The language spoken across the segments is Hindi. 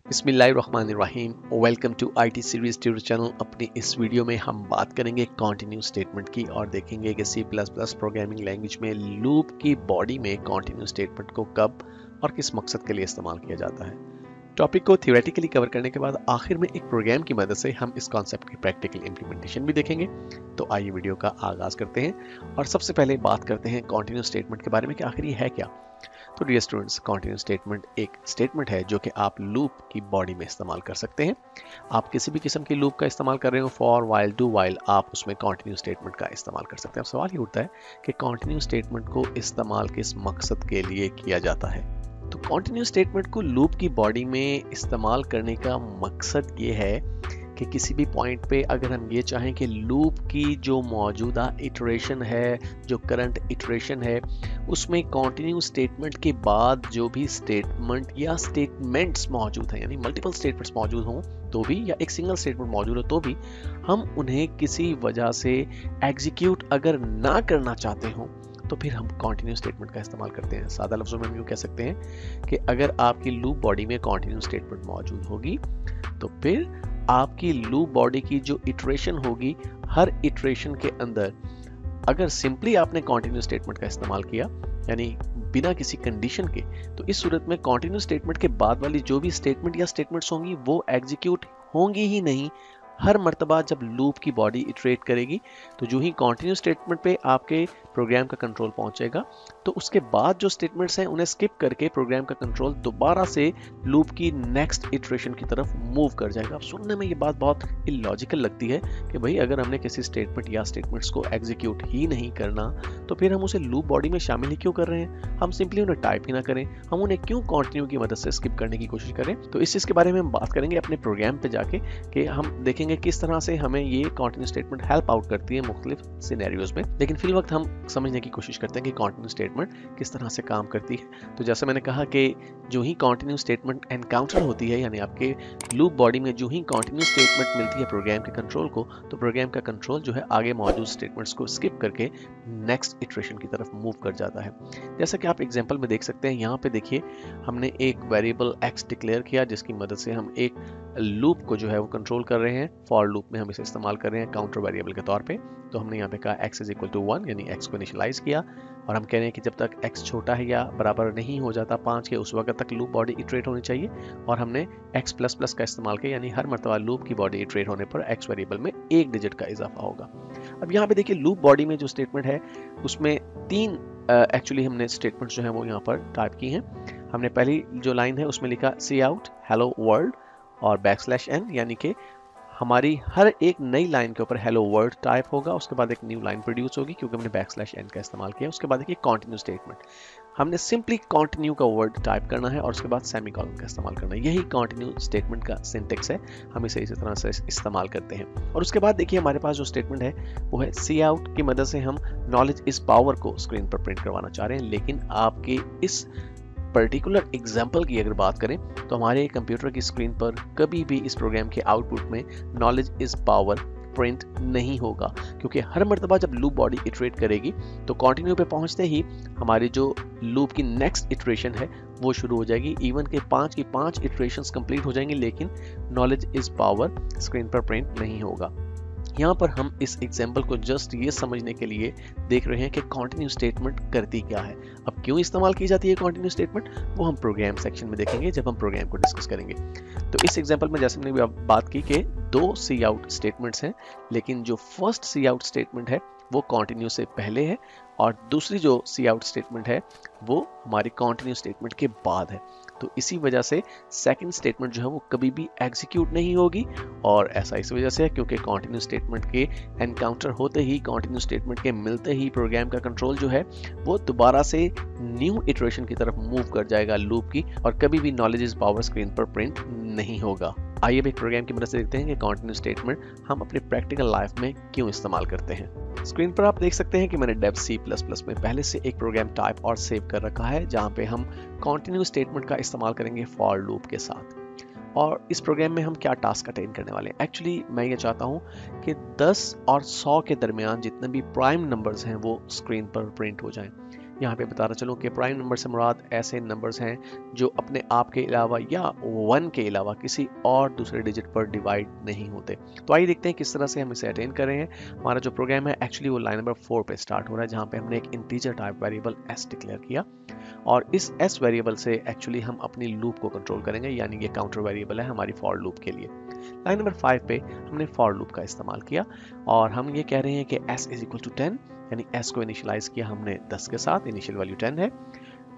बिस्मिल्लाहिर्रहमानिर्रहीम। Welcome to IT series tutor channel. अपनी इस वीडियो में हम बात करेंगे कॉन्टिन्यू स्टेटमेंट की और देखेंगे कि C plus plus programming language में लूप की बॉडी में कॉन्टिन्यू स्टेटमेंट को कब और किस मकसद के लिए इस्तेमाल किया जाता है। टॉपिक को थियोरेटिकली कवर करने के बाद आखिर में एक प्रोग्राम की मदद से हम इस कॉन्सेप्ट की प्रैक्टिकल इंप्लीमेंटेशन भी देखेंगे। तो आइए वीडियो का आगाज करते हैं और सबसे पहले बात करते हैं कॉन्टिन्यू स्टेटमेंट के बारे में कि आखिर ये है क्या। तो डियर स्टूडेंट्स, कॉन्टिन्यू स्टेटमेंट एक स्टेटमेंट है जो कि आप लूप की बॉडी में इस्तेमाल कर सकते हैं। आप किसी भी किस्म की लूप का इस्तेमाल कर रहे हो, फॉर, व्हाइल, डू व्हाइल, आप उसमें कॉन्टिन्यू स्टेटमेंट का इस्तेमाल कर सकते हैं। अब सवाल ये उठता है कि कॉन्टिन्यू स्टेटमेंट को इस्तेमाल किस मकसद के लिए किया जाता है। तो कॉन्टिन्यू स्टेटमेंट को लूप की बॉडी में इस्तेमाल करने का मकसद ये है कि किसी भी पॉइंट पे अगर हम ये चाहें कि लूप की जो मौजूदा इटरेशन है, जो करंट इटरेशन है, उसमें कॉन्टिन्यू स्टेटमेंट के बाद जो भी स्टेटमेंट या स्टेटमेंट्स मौजूद हैं, यानी मल्टीपल स्टेटमेंट्स मौजूद हों तो भी, या एक सिंगल स्टेटमेंट मौजूद हो तो भी, हम उन्हें किसी वजह से एग्जीक्यूट अगर ना करना चाहते हों तो फिर हम कॉन्टिन्यू स्टेटमेंट का इस्तेमाल करते हैं। सादा लफ्जों में हम यूँ कह सकते हैं कि अगर आपकी लूप बॉडी में कॉन्टिन्यू स्टेटमेंट मौजूद होगी तो फिर आपकी लूप बॉडी की जो इटरेशन होगी, हर इटरेशन के अंदर अगर सिंपली आपने कॉन्टिन्यू स्टेटमेंट का इस्तेमाल किया, यानी बिना किसी कंडीशन के, तो इस सूरत में कॉन्टिन्यू स्टेटमेंट के बाद वाली जो भी स्टेटमेंट या स्टेटमेंट्स होंगी वो एग्जीक्यूट होंगी ही नहीं। हर मर्तबा जब लूप की बॉडी इटरेट करेगी तो जो ही कॉन्टिन्यू स्टेटमेंट पे आपके प्रोग्राम का कंट्रोल पहुंचेगा तो उसके बाद जो स्टेटमेंट्स हैं उन्हें स्किप करके प्रोग्राम का कंट्रोल दोबारा से लूप की नेक्स्ट इटरेशन की तरफ मूव कर जाएगा। अब सुनने में ये बात बहुत इलॉजिकल लगती है कि भाई अगर हमने किसी स्टेटमेंट या स्टेटमेंट्स को एग्जीक्यूट ही नहीं करना तो फिर हम उसे लूप बॉडी में शामिल ही क्यों कर रहे हैं। हम सिंपली उन्हें टाइप ही ना करें, हम उन्हें क्यों कॉन्टिन्यू की मदद से स्किप करने की कोशिश करें। तो इस चीज़ के बारे में हम बात करेंगे अपने प्रोग्राम पे जाके कि हम देखेंगे किस तरह से हमें ये कॉन्टिन्यू स्टेटमेंट हेल्प आउट करती है मुख्तलिफ सिनेरियोज में। लेकिन फिल वक्त हम समझने की कोशिश करते हैं कि कॉन्टिन्यू स्टेटमेंट किस तरह से काम करती है। तो जैसे मैंने कहा कि जो ही कॉन्टिन्यू स्टेटमेंट एनकाउंटर होती है, यानी आपके लूप बॉडी में जो ही कॉन्टिन्यू स्टेटमेंट मिलती है प्रोग्राम के कंट्रोल को, तो प्रोग्राम का कंट्रोल जो है आगे मौजूद स्टेटमेंट्स को स्किप करके नेक्स्ट इटरेशन की तरफ मूव कर जाता है। जैसा कि आप एग्जांपल में देख सकते हैं, यहाँ पे देखिए हमने एक वेरिएबल x डिक्लेयर किया जिसकी मदद से हम एक लूप को जो है वो कंट्रोल कर रहे हैं। फॉर लूप में हम इसे इस्तेमाल कर रहे हैं काउंटर वेरिएबल के तौर पे। तो हमने यहाँ पे कहा x इज इक्वल टू 1, यानी x को इनिशियलाइज किया और हम कह रहे हैं कि जब तक x छोटा है या बराबर नहीं हो जाता 5 के, उस वक्त तक लूप बॉडी इटरेट होनी चाहिए। और हमने x प्लस प्लस का इस्तेमाल किया, यानी हर मरतबा लूप की बॉडी इटरेट होने पर x वेरिएबल में एक डिजिट का इजाफा होगा। अब यहाँ पे देखिए लूप बॉडी में जो स्टेटमेंट है उसमें तीन एक्चुअली हमने स्टेटमेंट्स जो है वो यहाँ पर टाइप की हैं। हमने पहली जो लाइन है उसमें लिखा सी आउट हेलो वर्ल्ड और \n, यानी कि हमारी हर एक नई लाइन के ऊपर हेलो वर्ल्ड टाइप होगा, उसके बाद एक न्यू लाइन प्रोड्यूस होगी क्योंकि हमने \n का इस्तेमाल किया। उसके बाद एक कॉन्टिन्यू स्टेटमेंट, हमने सिंपली कॉन्टिन्यू का वर्ड टाइप करना है और उसके बाद सेमीकोलन का इस्तेमाल करना है। यही कॉन्टिन्यू स्टेटमेंट का सिंटेक्स है, हम इसे इसी तरह से इस्तेमाल करते हैं। और उसके बाद देखिए हमारे पास जो स्टेटमेंट है वो है सी आउट की मदद से हम नॉलेज इज पावर को स्क्रीन पर प्रिंट करवाना चाह रहे हैं। लेकिन आपके इस पर्टिकुलर एग्जाम्पल की अगर बात करें तो हमारे कंप्यूटर की स्क्रीन पर कभी भी इस प्रोग्राम के आउटपुट में नॉलेज इज पावर प्रिंट नहीं होगा, क्योंकि हर मर्तबा जब लूप बॉडी इटरेट करेगी तो कंटिन्यू पे पहुंचते ही हमारी जो लूप की नेक्स्ट इटरेशन है वो शुरू हो जाएगी। इवन के 5 की 5 इटरेशंस कंप्लीट हो जाएंगी लेकिन नॉलेज इज पावर स्क्रीन पर प्रिंट नहीं होगा। यहाँ पर हम इस एग्जाम्पल को जस्ट ये समझने के लिए देख रहे हैं कि कॉन्टिन्यू स्टेटमेंट करती क्या है। अब क्यों इस्तेमाल की जाती है कॉन्टिन्यू स्टेटमेंट, वो हम प्रोग्राम सेक्शन में देखेंगे जब हम प्रोग्राम को डिस्कस करेंगे। तो इस एग्जाम्पल में जैसे हमने बात की कि 2 सी आउट स्टेटमेंट्स हैं, लेकिन जो फर्स्ट सी आउट स्टेटमेंट है वो कॉन्टिन्यू से पहले है और दूसरी जो सी आउट स्टेटमेंट है वो हमारी कॉन्टिन्यू स्टेटमेंट के बाद है। तो इसी वजह से सेकंड स्टेटमेंट जो है वो कभी भी एग्जीक्यूट नहीं होगी। और ऐसा इस वजह से है क्योंकि कॉन्टिन्यू स्टेटमेंट के एनकाउंटर होते ही, कॉन्टिन्यू स्टेटमेंट के मिलते ही प्रोग्राम का कंट्रोल जो है वो दोबारा से न्यू इटरेशन की तरफ मूव कर जाएगा लूप की, और कभी भी नॉलेज इज पावर स्क्रीन पर प्रिंट नहीं होगा। आइए अब एक प्रोग्राम की मदद से देखते हैं कि कॉन्टिन्यू स्टेटमेंट हम अपने प्रैक्टिकल लाइफ में क्यों इस्तेमाल करते हैं। स्क्रीन पर आप देख सकते हैं कि मैंने डेव C++ में पहले से एक प्रोग्राम टाइप और सेव कर रखा है जहां पे हम कॉन्टिन्यू स्टेटमेंट का इस्तेमाल करेंगे फॉर लूप के साथ। और इस प्रोग्राम में हम क्या टास्क अटेन करने वाले हैं। एक्चुअली मैं ये चाहता हूँ कि 10 और 100 के दरमियान जितने भी प्राइम नंबर्स हैं वो स्क्रीन पर प्रिंट हो जाएं। यहाँ पे बताना चलूँ कि प्राइम नंबर से मुराद ऐसे नंबर्स हैं जो अपने आप के अलावा या 1 के अलावा किसी और दूसरे डिजिट पर डिवाइड नहीं होते। तो आइए देखते हैं किस तरह से हम इसे अटेन कर रहे हैं। हमारा जो प्रोग्राम है एक्चुअली वो लाइन नंबर 4 पे स्टार्ट हो रहा है, जहाँ पे हमने एक integer type variable s declare किया और इस s वेरिएबल से एक्चुअली हम अपनी लूप को कंट्रोल करेंगे, यानी ये काउंटर वेरिएबल है हमारी फॉर लूप के लिए। लाइन नंबर 5 पे हमने फॉर लूप का इस्तेमाल किया और हम ये कह रहे हैं कि s इज इक्वल टू 10, यानी s को इनिशियलाइज किया हमने 10 के साथ, इनिशियल वैल्यू 10 है।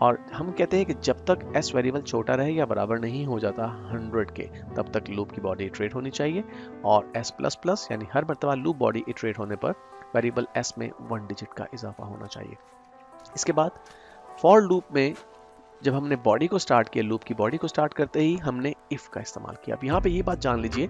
और हम कहते हैं कि जब तक s वेरिएबल छोटा रहे या बराबर नहीं हो जाता 100 के, तब तक लूप की बॉडी इटरेट होनी चाहिए और s++ यानी हर मरतबा लूप बॉडी इटरेट होने पर वेरिएबल s में 1 डिजिट का इजाफा होना चाहिए। इसके बाद फॉर लूप में जब हमने बॉडी को स्टार्ट किया, लूप की बॉडी को स्टार्ट करते ही हमने इफ का इस्तेमाल किया। अब यहाँ पे ये बात जान लीजिए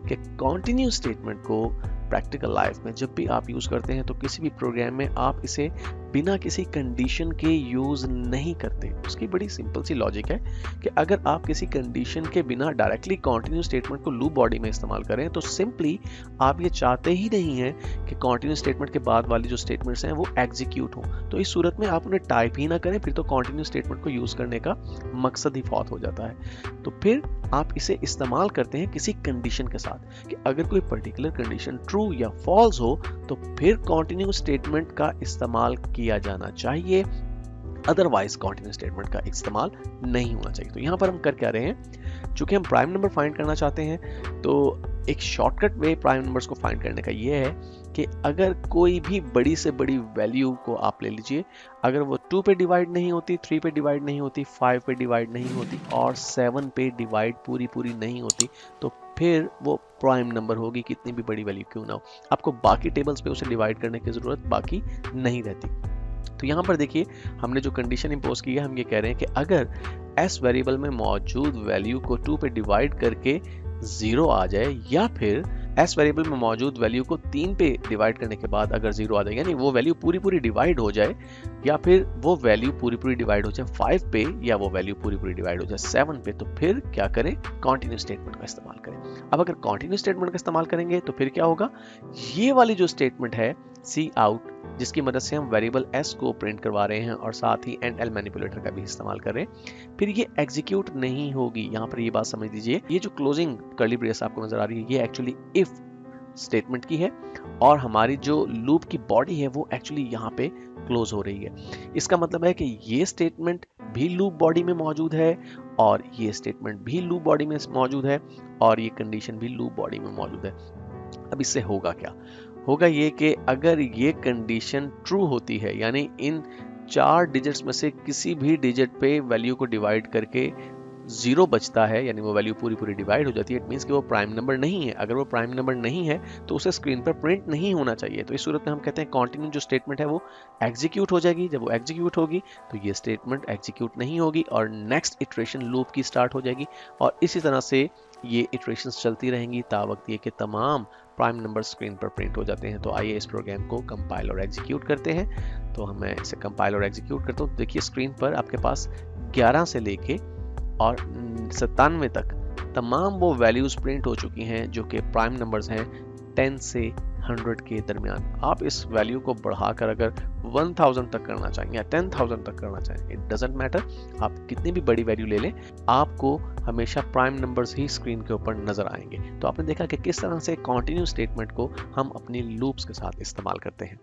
कि कॉन्टिन्यू स्टेटमेंट को प्रैक्टिकल लाइफ में जब भी आप यूज करते हैं तो किसी भी प्रोग्राम में आप इसे बिना किसी कंडीशन के यूज नहीं करते। उसकी बड़ी सिंपल सी लॉजिक है कि अगर आप किसी कंडीशन के बिना डायरेक्टली कॉन्टिन्यू स्टेटमेंट को लूप बॉडी में इस्तेमाल करें तो सिंपली आप ये चाहते ही नहीं हैं कि कॉन्टिन्यू स्टेटमेंट के बाद वाली जो स्टेटमेंट्स हैं वो एग्जीक्यूट हो। तो इस सूरत में आप उन्हें टाइप ही ना करें, फिर तो कॉन्टिन्यू स्टेटमेंट को यूज करने का मकसद ही फौत हो जाता है। तो फिर आप इसे इस्तेमाल करते हैं किसी कंडीशन के साथ कि अगर कोई पर्टिकुलर कंडीशन ट्रू या फॉल्स हो तो फिर कॉन्टिन्यू स्टेटमेंट का इस्तेमाल किया जाना चाहिए, अदरवाइज कॉन्टिन्यू स्टेटमेंट का इस्तेमाल नहीं होना चाहिए। तो यहाँ पर हम कर क्या रहे हैं, चूंकि हम प्राइम नंबर फाइंड करना चाहते हैं तो एक शॉर्टकट वे प्राइम नंबर्स को फाइंड करने का ये है कि अगर कोई भी बड़ी से बड़ी वैल्यू को आप ले लीजिए, अगर वो 2 पे डिवाइड नहीं होती, 3 पे डिवाइड नहीं होती, 5 पे डिवाइड नहीं होती और 7 पे डिवाइड पूरी नहीं होती, तो फिर वो प्राइम नंबर होगी, कितनी भी बड़ी वैल्यू क्यों ना हो। आपको बाकी टेबल्स पे उसे डिवाइड करने की जरूरत बाकी नहीं रहती। तो यहाँ पर देखिए हमने जो कंडीशन इंपोज की है, हम ये कह रहे हैं कि अगर s वेरिएबल में मौजूद वैल्यू को 2 पे डिवाइड करके 0 आ जाए या फिर s वेरिएबल में मौजूद वैल्यू को 3 पे डिवाइड करने के बाद अगर 0 आ जाए, यानी वो वैल्यू पूरी डिवाइड हो जाए या फिर वो वैल्यू पूरी डिवाइड हो जाए 5 पे या वो वैल्यू पूरी डिवाइड हो जाए 7 पे, तो फिर क्या करें, कॉन्टिन्यू स्टेटमेंट का इस्तेमाल करें। अब अगर कॉन्टिन्यू स्टेटमेंट का इस्तेमाल करेंगे तो फिर क्या होगा, ये वाली जो स्टेटमेंट है सी आउट, जिसकी मदद से हम वेरिएबल s को प्रिंट करवा रहे हैं और साथ ही एंड एल मैनिपुलेटर का भी इस्तेमाल कर रहे हैं, फिर ये एग्जीक्यूट नहीं होगी। यहाँ पर ये बात समझ लीजिए, ये जो क्लोजिंग कर्ली ब्रेस आपको नजर आ रही है ये एक्चुअली इफ स्टेटमेंट की है और हमारी जो लूप की बॉडी है वो एक्चुअली यहाँ पे क्लोज हो रही है। इसका मतलब है कि ये स्टेटमेंट भी लूप बॉडी में मौजूद है और ये स्टेटमेंट भी लूप बॉडी में मौजूद है और ये कंडीशन भी लूप बॉडी में मौजूद है। अब इससे होगा क्या, होगा ये कि अगर ये कंडीशन ट्रू होती है, यानी इन 4 डिजिट्स में से किसी भी डिजिट पे वैल्यू को डिवाइड करके 0 बचता है, यानी वो वैल्यू पूरी डिवाइड हो जाती है, इट मींस कि वो प्राइम नंबर नहीं है। अगर वो प्राइम नंबर नहीं है तो उसे स्क्रीन पर प्रिंट नहीं होना चाहिए। तो इस सूरत में हम कहते हैं कॉन्टिन्यू जो स्टेटमेंट है वो एग्जीक्यूट हो जाएगी। जब वो एग्जीक्यूट होगी तो ये स्टेटमेंट एग्जीक्यूट नहीं होगी और नेक्स्ट इटरेशन लूप की स्टार्ट हो जाएगी और इसी तरह से ये इटरेशंस चलती रहेंगी तावक्त ये कि तमाम प्राइम नंबर स्क्रीन पर प्रिंट हो जाते हैं। तो आइए इस प्रोग्राम को कंपाइल और एग्जीक्यूट करते हैं। तो मैं इसे कंपाइल और एग्जीक्यूट करता हूँ। देखिए स्क्रीन पर आपके पास 11 से लेके और 97 तक तमाम वो वैल्यूज प्रिंट हो चुकी हैं जो कि प्राइम नंबर्स हैं 10 से 100 के दरमियान। आप इस वैल्यू को बढ़ाकर अगर 1000 तक करना चाहें या 10,000 तक करना चाहें, इट डजंट मैटर, आप कितनी भी बड़ी वैल्यू ले लें, आपको हमेशा प्राइम नंबर्स ही स्क्रीन के ऊपर नजर आएंगे। तो आपने देखा कि किस तरह से कॉन्टिन्यू स्टेटमेंट को हम अपनी लूप्स के साथ इस्तेमाल करते हैं।